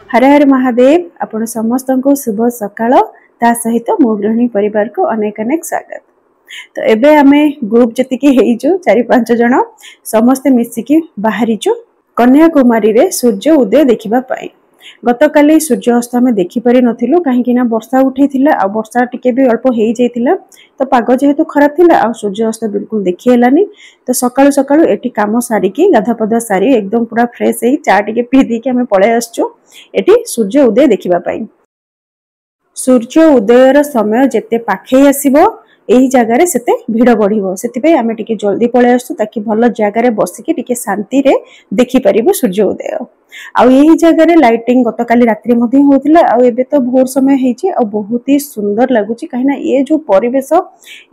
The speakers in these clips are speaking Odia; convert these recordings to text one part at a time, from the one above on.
हर हर महादेव। आपण समस्त को शुभ सकाळ ता सहित मो गृहिणी परिवार को अनेक अनेक स्वागत। तो एबे आमे ग्रुप जति की हेइजु 4-5 जण समस्त मिसिकी बाहरीचु कन्याकुमारी रे सूर्य उदय देखिबा पाई। गतकाली सूर्य अस्त आम देखिपारि नथिलु कहीं वर्षा उठेइथिला आ वर्षा टिके भी अल्प हेइ जाइथिला। तो पाग जेहेतु खराब थिला आ सूर्य अस्त बिल्कुल देखि हेलानी। तो सकाळु सकाळु एटी काम सारिकी गाधापदा सारी एकदम पूरा फ्रेश हेइ चा टिके पी देकी आम पळे आसचु एटी सूर्य उदय देखिबा पाई। सूर्य उदयर समय जेते पाखे आसीबो एही जगह रे सेते भीड़ बढ़िबो। सेति आमे टिके जल्दी पळे आसचु ताकि भल जगह रे बसिकी टिके शांति रे देखि परिबो सूर्य उदय। आउ यही जगह रे लाइटिंग गतकाली रात्रि मध्ये होतिला आउ एबे तो भोर समय हेइची आ बहुत ही सुंदर लागुची काहेना ये जो परिवेश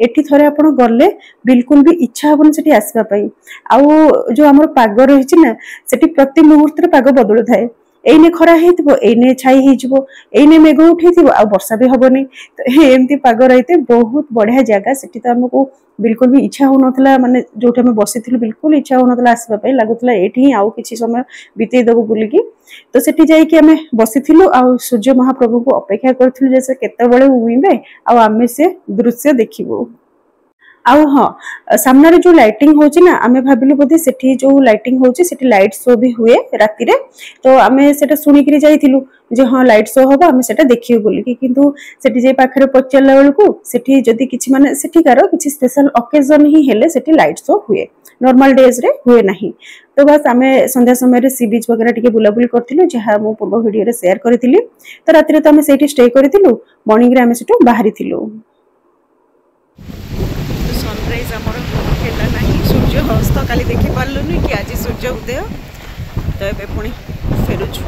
एठी थरे आपण गले बिल्कुल भी इच्छा होबन सेठी आसीबा पई। आउ जो हमर पाग रहिची ना सेठी प्रति मुहूर्त रे पाग बदलु थाए। एने खरा हेइतबो एने छाई हेइजबो एने मेघ उठेइतबो आ वर्षा भी हबनी। तो एमती पाग रहिते बहुत बढ़िया जगह सेठी तो हमको बिल्कुल भी इच्छा हो नथला माने जोठी हम बसिथिलु बिल्कुल इच्छा हो नथला आसीबा पई लागुतला एठी आउ किछि समय बितेइ दबो बुलिकी। तो सेठी जाई कि हमें बसिथिलु आ सूर्य महाप्रभु को अपेक्षा करथिलु जे से केते बेले उइबे आ आमे से दृश्य देखिबो। आउ हाँ सामने जो लाइटिंग होची ना आमे भाबिलु बोधे सेठी जो लाइटिंग होची सेठी लाइट शो भी हुए राति रे। तो आमे सेटा सुनी करी जाइथिलु जे हाँ लाइट शो होबा आमे सेटा देखियो बोली कि किंतु सेठी जे पाखरे पचला बेलकू सेठी जदी किछि माने सेठीकार किछि स्पेशल ओकेजन ही हेले सेठी लाइट शो हुए नॉर्मल डेज रे हुए नहीं। तो बस आमे संध्या समय रे सी बीच वगैरह टिके बुलाबुली करथिलु जहा मो पूर्व वीडियो रे शेयर करथिली। तो राति रे तो आमे सेठी स्टे करथिलु मॉर्निंग रे आमे सेठू बाहरीथिलु। सनराइज आमर हेला नहीं सूर्य अस्त काली देखि पारलुनी कि आज सूर्य उदय। तो एबे पुणी फेरुछु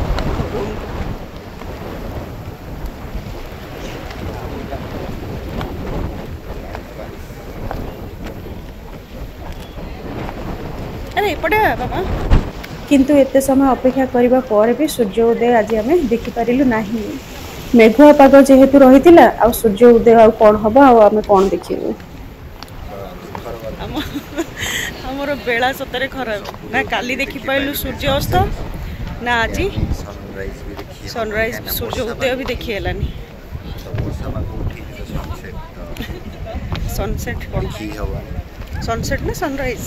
अरे एपटे बाबा किंतु एते समय अपेक्षा करिबा पर भी सूर्य उदय आज आमे देखि पारिलु नाही। मेघुआ पाग जेहेतु रहितिला आ सूर्य उदय आ कोन हबा आ आमे कोन देखिबु। हमर बेला सतरे खराब ना काली देखि पाइलु सूर्य अस्त ना आज सनराइज सूर्य उदय भी देखि हेलानी। सनसेट कोन सनसेट ना सनराइज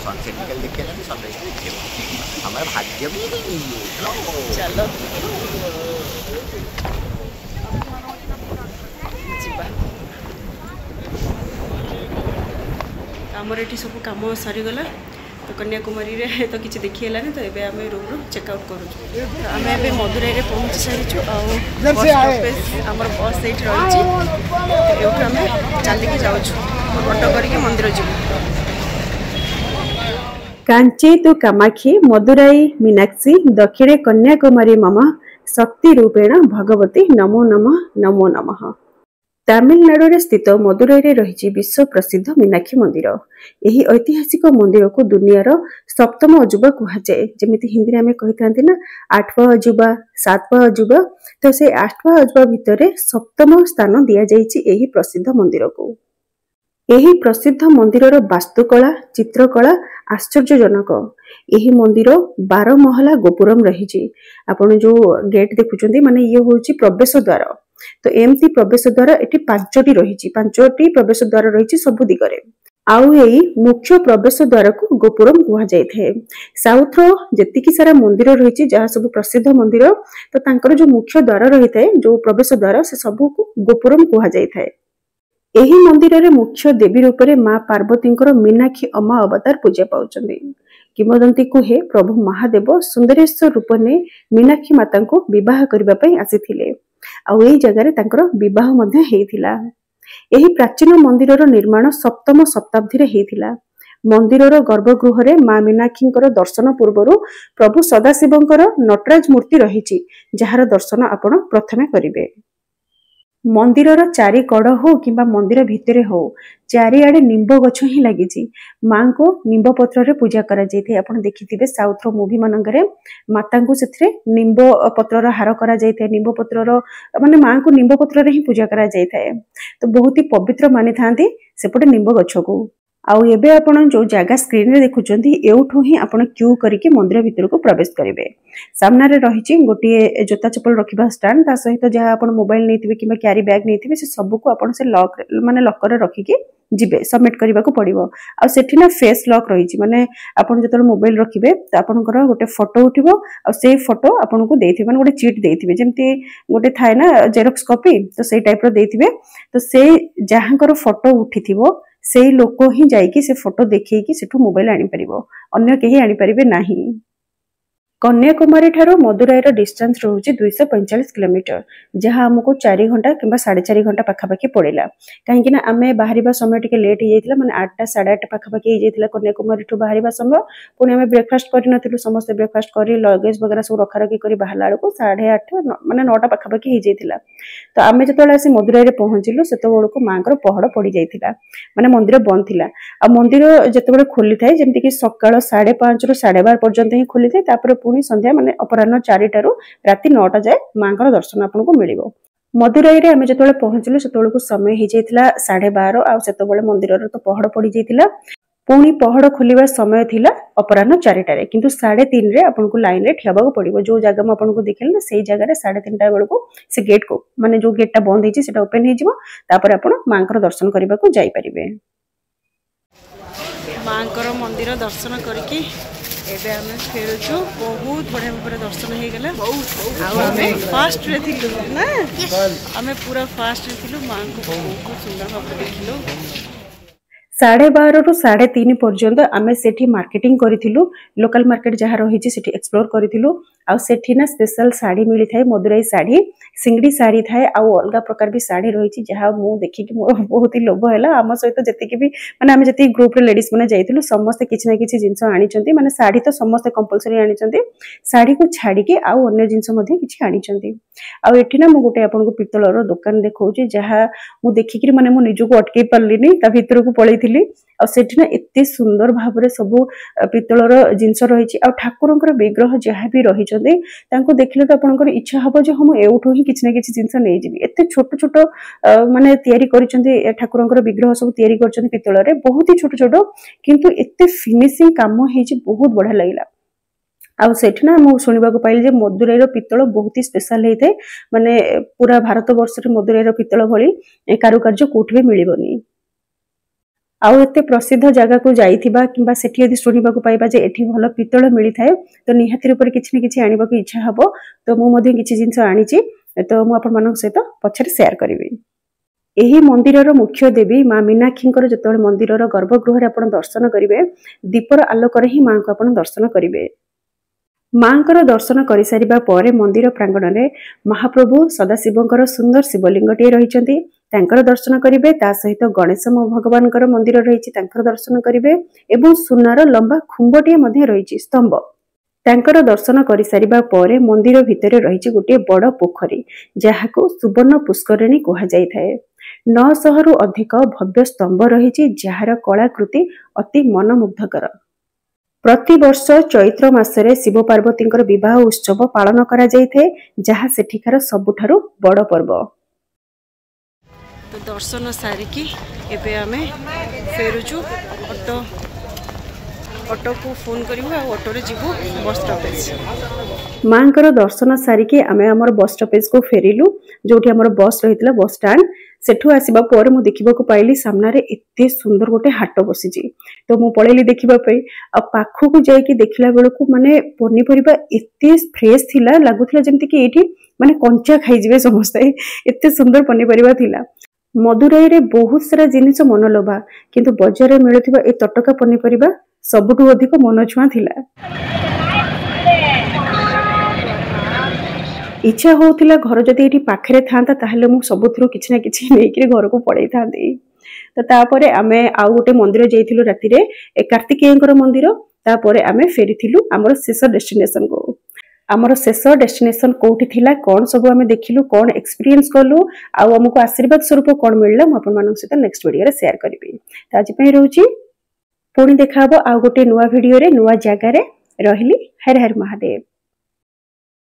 सनसेट निकल देखे ना सनराइज देखे हमारा भाग्य भी नहीं। चलो आमर ये सब कम सरीगला। तो कन्याकुमारी रे तो किसी देखी है तो ये आम रूम रू चेकआउट करूँ। आम ए मदुराई रे पहुँची सारीचु आमर बस ये रही आम चलिकी जाऊँ ऑटो करके मंदिर जीव। कांची तु कामाक्षी मदुराई मीनाक्षी दक्षिणे कन्याकुमारी मम शक्ति रूपेण भगवती नमो नमः नमो नमः। तमिलनाडु रे स्थित मदुराई रे रही विश्व प्रसिद्ध मीनाक्षी मंदिर। यही ऐतिहासिक मंदिर को दुनियार सप्तम अजूबा कहुए। जमिति हिंदी में आमे कहिथांती ना 8वां अजूबा 7वां अजूबा। तो से 8वां अजूबा भितर सप्तम स्थान दिया जाइछि एही प्रसिद्ध मंदिर को। यही प्रसिद्ध मंदिर वास्तुकला चित्रकला आश्चर्यजनक। यही मंदिर 12 महला गोपुरम रही। आपण जो गेट देखुचंदी माने ये होची प्रवेश द्वार। तो एमती प्रवेश द्वार एटी 5टी रही 5टी प्रवेश द्वार रही सब दिगरे। आउ यही मुख्य प्रवेश द्वार को गोपुरम कह जाए। साउथ रो जेतिकी सारा मंदिर रही जहाँ सब प्रसिद्ध मंदिर तो तांकर जो मुख्य द्वार रही है जो प्रवेश द्वार से सब को गोपुरम कह जाए। यही मंदिर रे मुख्य देवी रूप में माँ पार्वती मीनाक्षी अम्मा अवतार पूजा पाउछन्ती। किंवदंती कुहे प्रभु महादेव सुंदरेश्वर रूप ने मीनाक्षी माता को विवाह करबा पई आसीथिले। ଆଉ ଏଇ ଜାଗାରେ ତାଙ୍କର ବିବାହ ମଧ୍ୟ ହେଇଥିଲା। ଏହି ପ୍ରାଚୀନ ମନ୍ଦିରର ନିର୍ମାଣ 7ମ ଶତାବ୍ଦୀରେ ହେଇଥିଲା। ମନ୍ଦିରର ଗର୍ଭଗୃହରେ ମା ମୀନାକ୍ଷୀଙ୍କର ଦର୍ଶନ ପୂର୍ବରୁ ପ୍ରଭୁ ସଦାଶିବଙ୍କର ନଟରାଜ ମୂର୍ତ୍ତି ରହିଛି, ଯାହାର ଦର୍ଶନ ଆପଣ ପ୍ରଥମେ କରିବେ। ମନ୍ଦିରର ଚାରି କଡ଼ ହଉ କିମ୍ବା ମନ୍ଦିର ଭିତରେ ହଉ, ଚାରିଆଡେ ନିମ୍ବ ଗଛ ହିଁ ଲାଗିଛି। ମାଙ୍କୁ ନିମ୍ବ ପତ୍ରରେ ପୂଜା କରାଯାଇଥାଏ। ଆପଣ ଦେଖିଥିବେ ସାଉଥର ମୁଭି ମାନଙ୍କରେ ମାତାଙ୍କୁ ସେଥିରେ ନିମ୍ବ ପତ୍ରର ହାର କରାଯାଇଥାଏ। ନିମ୍ବ ପତ୍ରର ମାନେ ମାଙ୍କୁ ନିମ୍ବ ପତ୍ରରେ ହିଁ ପୂଜା କରାଯାଇଥାଏ। ତ ବହୁତ ହି ପବିତ୍ର ମାନିଥାନ୍ତି ସେପଟେ ନିମ୍ବ ଗଛକୁ। ଆଉ ଏବେ ଆପଣ ଯୋଉ ଜାଗା ସ୍କ୍ରିନରେ ଦେଖୁଛନ୍ତି, ଏଉଠୁ ହିଁ ଆପଣ କ୍ୟୁ କରିକି ମନ୍ଦିର ଭିତରକୁ ପ୍ରବେଶ କରିବେ। ସାମ୍ନାରେ ରହିଛି ଗୋଟିଏ ଜୋତା ଚପଲ ରଖିବା ଷ୍ଟାଣ୍ଡ, ତା ସହିତ ଯାହା ଆପଣ ମୋବାଇଲ ନେଇଥିବେ କିମ୍ବା କ୍ୟାରି ବ୍ୟାଗ ନେଇଥିବେ ସେ ସବୁକୁ ଆପଣ ସେ ଲକରରେ ରଖିକି ଯିବେ, ସବମିଟ କରିବାକୁ ପଡିବ। ଆଉ ସେଠି ନା ଫେସ୍ ଲକ୍ ରହିଛି, ମାନେ ଆପଣ ଯେତେବେଳେ ମୋବାଇଲ ରଖିବେ ତ ଆପଣଙ୍କର ଗୋଟେ ଫଟୋ ଉଠିବ, ଆଉ ସେଇ ଫଟୋ ଆପଣଙ୍କୁ ଦେଇଥିବେ, ମାନେ ଗୋଟେ ଚିଟ୍ ଦେଇଥିବେ, ଯେମିତି ଗୋଟେ ଥାଏ ନା ଜେରକ୍ସ କପି, ତ ସେଇ ଟାଇପର ଦେଇଥିବେ। ତ ସେଇ ଯାହାଙ୍କର ଫଟୋ ଉଠିଥିବ ସେଇ ଲୋକ ହିଁ ଯାଇକି ସେ ଫଟୋ ଦେଖେଇକି ସେଠୁ ମୋବାଇଲ ଆଣିପାରିବ, ଅନ୍ୟ କେହି ଆଣିପାରିବେ ନାହିଁ। କନ୍ୟାକୁମାରୀ ଠାରୁ ମଦୁରାଇର ଡିଷ୍ଟାନ୍ସ ରହୁଛି 245 କିଲୋମିଟର, ଯାହା ଆମକୁ 4 ଘଣ୍ଟା କିମ୍ବା 4.5 ଘଣ୍ଟା ପାଖାପାଖି ପଡ଼ିଲା। କାହିଁକି ନା ଆମେ ବାହାରିବା ସମୟ ଟିକେ ଲେଟ୍ ହେଇଯାଇଥିଲା, ମାନେ 8ଟା 8:30 ପାଖାପାଖି ହେଇଯାଇଥିଲା କନ୍ୟାକୁମାରୀଠୁ ବାହାରିବା ସମୟ। ପୁଣି ଆମେ ବ୍ରେକଫାଷ୍ଟ କରିନଥିଲୁ, ସମସ୍ତେ ବ୍ରେକଫାଷ୍ଟ କରି ଲଗେଜ ବଗେରା ସବୁ ରଖାରଖି କରି ବାହାରିଲା ବେଳକୁ 8:30 ମାନେ 9ଟା ପାଖାପାଖି ହେଇଯାଇଥିଲା। ତ ଆମେ ଯେତେବେଳେ ଆସି ମଦୁରାଇରେ ପହଞ୍ଚିଲୁ ସେତେବେଳକୁ ମାଙ୍କର ପହଡ଼ ପଡ଼ିଯାଇଥିଲା, ମାନେ ମନ୍ଦିର ବନ୍ଦ ଥିଲା। ଆଉ ମନ୍ଦିର ଯେତେବେଳେ ଖୋଲିଥାଏ, ଯେମିତିକି ସକାଳ 5:30ରୁ 12:30 ପର୍ଯ୍ୟନ୍ତ ହିଁ ଖୋଲିଥାଏ, ତାପରେ ପୁଣି ସନ୍ଧ୍ୟା ମାନେ ଅପରାହ୍ନ 4ଟାରୁ ରାତି 9ଟା ଯାଏ ମାଙ୍କର ଦର୍ଶନ ଆପଣଙ୍କୁ ମିଳିବ। ମଦୁରାଇରେ ଆମେ ଯେତେବେଳେ ପହଞ୍ଚିଲୁ ସେତେବେଳକୁ ସମୟ ହେଇଯାଇଥିଲା 12:30, ଆଉ ସେତେବେଳେ ମନ୍ଦିରର ତ ପହଡ଼ ପଡ଼ିଯାଇଥିଲା। ପୁଣି ପହଡ଼ ଖୋଲିବା ସମୟ ଥିଲା ଅପରାହ୍ନ 4ଟାରେ, କିନ୍ତୁ 3:30ରେ ଆପଣଙ୍କୁ ଲାଇନରେ ଠିଆ ହେବାକୁ ପଡ଼ିବ। ଯୋଉ ଜାଗା ମୁଁ ଆପଣଙ୍କୁ ଦେଖେଇଲି ସେଇ ଜାଗାରେ 3:30 ବେଳକୁ ସେ ଗେଟ୍କୁ, ମାନେ ଯୋଉ ଗେଟ୍ଟା ବନ୍ଦ ହେଇଛି ସେଟା ଓପେନ୍ ହେଇଯିବ, ତାପରେ ଆପଣ ମାଙ୍କର ଦର୍ଶନ କରିବାକୁ ଯାଇପାରିବେ। ମାଙ୍କର ମନ୍ଦିର ଦର୍ଶନ କରିକି ଏବେ ଆମେ ଫେରୁଛୁ। ବହୁତ ବଢ଼ିଆ ଭାବରେ ଦର୍ଶନ ହେଇଗଲା। ଆଉ ଆମେ ଫାଷ୍ଟରେ ଥିଲୁ ନା, ଆମେ ପୁରା ଫାଷ୍ଟରେ ଥିଲୁ, ମାଙ୍କୁ ବହୁତ ସୁନ୍ଦର ଭାବରେ ଦେଖିଲୁ। 12:30ରୁ 3:30 ପର୍ଯ୍ୟନ୍ତ ଆମେ ସେଠି ମାର୍କେଟିଂ କରିଥିଲୁ, ଲୋକାଲ ମାର୍କେଟ ଯାହା ରହିଛି ସେଠି ଏକ୍ସପ୍ଲୋର କରିଥିଲୁ। ଆଉ ସେଠି ନା ସ୍ପେଶାଲ ଶାଢ଼ୀ ମିଳିଥାଏ, ମଦୁରାଇ ଶାଢ଼ୀ, ସିଙ୍ଗଡି ଶାଢ଼ୀ ଥାଏ, ଆଉ ଅଲଗା ପ୍ରକାର ବି ଶାଢ଼ୀ ରହିଛି, ଯାହା ମୁଁ ଦେଖିକି ମୋର ବହୁତ ହି ଲୋଭ ହେଲା। ଆମ ସହିତ ଯେତିକି ବି ମାନେ ଆମେ ଯେତିକି ଗ୍ରୁପରେ ଲେଡିଜ ମାନେ ଯାଇଥିଲୁ ସମସ୍ତେ କିଛି ନା କିଛି ଜିନିଷ ଆଣିଛନ୍ତି, ମାନେ ଶାଢ଼ୀ ତ ସମସ୍ତେ କମ୍ପଲସରି ଆଣିଛନ୍ତି, ଶାଢ଼ୀକୁ ଛାଡ଼ିକି ଆଉ ଅନ୍ୟ ଜିନିଷ ମଧ୍ୟ କିଛି ଆଣିଛନ୍ତି। ଆଉ ଏଠି ନା ମୁଁ ଗୋଟେ ଆପଣଙ୍କୁ ପିତ୍ତଳର ଦୋକାନ ଦେଖଉଛି, ଯାହା ମୁଁ ଦେଖିକିରି ମାନେ ମୁଁ ନିଜକୁ ଅଟକେଇ ପାରିଲିନି, ତା ଭିତରକୁ ପଳେଇଥିଲି। ଆଉ ସେଠି ନା ଏତେ ସୁନ୍ଦର ଭାବରେ ସବୁ ପିତ୍ତଳର ଜିନିଷ ରହିଛି, ଆଉ ଠାକୁରଙ୍କର ବିଗ୍ରହ ଯାହା ବି ରହିଛନ୍ତି ତାଙ୍କୁ ଦେଖିଲେ ତ ଆପଣଙ୍କର ଇଚ୍ଛା ହବ ଯେ ହଁ ମୁଁ ଏଉଠୁ ହିଁ କିଛି ନା କିଛି ଜିନିଷ ନେଇଯିବି। ଏତେ ଛୋଟ ଛୋଟ ମାନେ ତିଆରି କରିଛନ୍ତି, ଠାକୁରଙ୍କର ବିଗ୍ରହ ସବୁ ତିଆରି କରିଛନ୍ତି ପିତ୍ତଳରେ, ବହୁତ ହି ଛୋଟ ଛୋଟ, କିନ୍ତୁ ଏତେ ଫିନିସିଂ କାମ ହେଇଛି, ବହୁତ ବଢିଆ ଲାଗିଲା। ଆଉ ସେଠି ନା ମୁଁ ଶୁଣିବାକୁ ପାଇଲି ଯେ ମଦୁରାଇର ପିତ୍ତଳ ବହୁତ ହି ସ୍ପେଶାଲ ହେଇଥାଏ, ମାନେ ପୁରା ଭାରତ ବର୍ଷରେ ମଦୁରାଇର ପିତ୍ତଳ ଭଳି କାରୁକାର୍ଯ୍ୟ କୋଉଠି ବି ମିଳିବନି। ଆଉ ଏତେ ପ୍ରସିଦ୍ଧ ଜାଗାକୁ ଯାଇଥିବା କିମ୍ବା ସେଠି ଯଦି ଶୁଣିବାକୁ ପାଇବା ଯେ ଏଠି ଭଲ ପିତ୍ତଳ ମିଳିଥାଏ, ତ ନିହାତି ରୂପରେ କିଛି ନା କିଛି ଆଣିବାକୁ ଇଚ୍ଛା ହବ। ତ ମୁଁ ମଧ୍ୟ କିଛି ଜିନିଷ ଆଣିଛି, ତ ମୁଁ ଆପଣମାନଙ୍କ ସହିତ ପଛରେ ସେୟାର କରିବି। ଏହି ମନ୍ଦିରର ମୁଖ୍ୟ ଦେବୀ ମା ମୀନାକ୍ଷୀଙ୍କର ଯେତେବେଳେ ମନ୍ଦିରର ଗର୍ଭଗୃହରେ ଆପଣ ଦର୍ଶନ କରିବେ, ଦୀପର ଆଲୋକରେ ହିଁ ମାଙ୍କୁ ଆପଣ ଦର୍ଶନ କରିବେ। ମାଙ୍କର ଦର୍ଶନ କରିସାରିବା ପରେ ମନ୍ଦିର ପ୍ରାଙ୍ଗଣରେ ମହାପ୍ରଭୁ ସଦାଶିବଙ୍କର ସୁନ୍ଦର ଶିବଲିଙ୍ଗଟିଏ ରହିଛନ୍ତି, ତାଙ୍କର ଦର୍ଶନ କରିବେ। ତା ସହିତ ଗଣେଶ ଭଗବାନଙ୍କର ମନ୍ଦିର ରହିଛି, ତାଙ୍କର ଦର୍ଶନ କରିବେ, ଏବଂ ସୁନାର ଲମ୍ବା ଖୁମ୍ବଟିଏ ମଧ୍ୟ ରହିଛି, ସ୍ତମ୍ଭ। ତାଙ୍କର ଦର୍ଶନ କରିସାରିବା ପରେ ମନ୍ଦିର ଭିତରେ ରହିଛି ଗୋଟିଏ ବଡ଼ ପୋଖରୀ, ଯାହାକୁ ସୁବର୍ଣ୍ଣ ପୁଷ୍କରିଣୀ କୁହାଯାଇଥାଏ। 900ରୁ ଅଧିକ ଭବ୍ୟ ସ୍ତମ୍ଭ ରହିଛି, ଯାହାର କଳାକୃତି ଅତି ମନମୁଗ୍ଧକର। ପ୍ରତିବର୍ଷ ଚୈତ୍ର ମାସରେ ଶିବ ପାର୍ବତୀଙ୍କର ବିବାହ ଉତ୍ସବ ପାଳନ କରାଯାଇଥାଏ, ଯାହା ସେଠିକାର ସବୁଠାରୁ ବଡ଼ ପର୍ବ। ତ ଦର୍ଶନ ସାରିକି ଏବେ ଆମେ ଫେରୁଛୁ। ଅଟୋକୁ ଫୋନ୍ କରିବୁ, ଆଉ ଅଟୋରେ ଯିବୁ ବସ୍ ଷ୍ଟପେଜ। ମାଙ୍କର ଦର୍ଶନ ସାରିକି ଆମେ ଆମର ବସ୍ ଷ୍ଟପେଜକୁ ଫେରିଲୁ, ଯୋଉଠି ଆମର ବସ୍ ରହିଥିଲା, ବସ୍ ଷ୍ଟାଣ୍ଡ। ସେଠୁ ଆସିବା ପରେ ମୁଁ ଦେଖିବାକୁ ପାଇଲି ସାମ୍ନାରେ ଏତେ ସୁନ୍ଦର ଗୋଟେ ହାଟ ବସିଛି, ତ ମୁଁ ପଳେଇଲି ଦେଖିବା ପାଇଁ। ଆଉ ପାଖକୁ ଯାଇକି ଦେଖିଲା ବେଳକୁ ମାନେ ପନିପରିବା ଏତେ ଫ୍ରେଶ ଥିଲା, ଲାଗୁଥିଲା ଯେମିତି କି ଏଇଠି ମାନେ କଞ୍ଚା ଖାଇଯିବେ ସମସ୍ତେ, ଏତେ ସୁନ୍ଦର ପନିପରିବା ଥିଲା। ମଦୁରାଇରେ ବହୁତ ସାରା ଜିନିଷ ମନଲୋଭା, କିନ୍ତୁ ବଜାରରେ ମିଳୁଥିବା ଏ ତଟକା ପନିପରିବା ସବୁଠୁ ଅଧିକ ମନଛୁଆଁ ଥିଲା। इच्छा होउथिला घर जदि एठी पाखरे थांता ताहले मु सबुथरो किछि ना किछि नेकरी घर को पड़ै थांदी। तो तापरे आमे आउ गोटे मंदिर जाइथिलु राति रे कार्तिकेयंकर मंदिर तापरे आमे फेरिथिलु हमर शेष डेस्टिनेशन को। आमर शेष डेस्टिनेशन कोठी थिला कोन सब आमे देखिलु कोन एक्सपीरियंस करलु आ हमको आशीर्वाद स्वरूप कोन मिलला म अपन मानन सहित नेक्स्ट वीडियो रे शेयर करबी। त आज पई रहउची पुणी देखाबो आ गोटे नुवा वीडियो रे नुवा जगह रे। रहिली हर हर महादेव।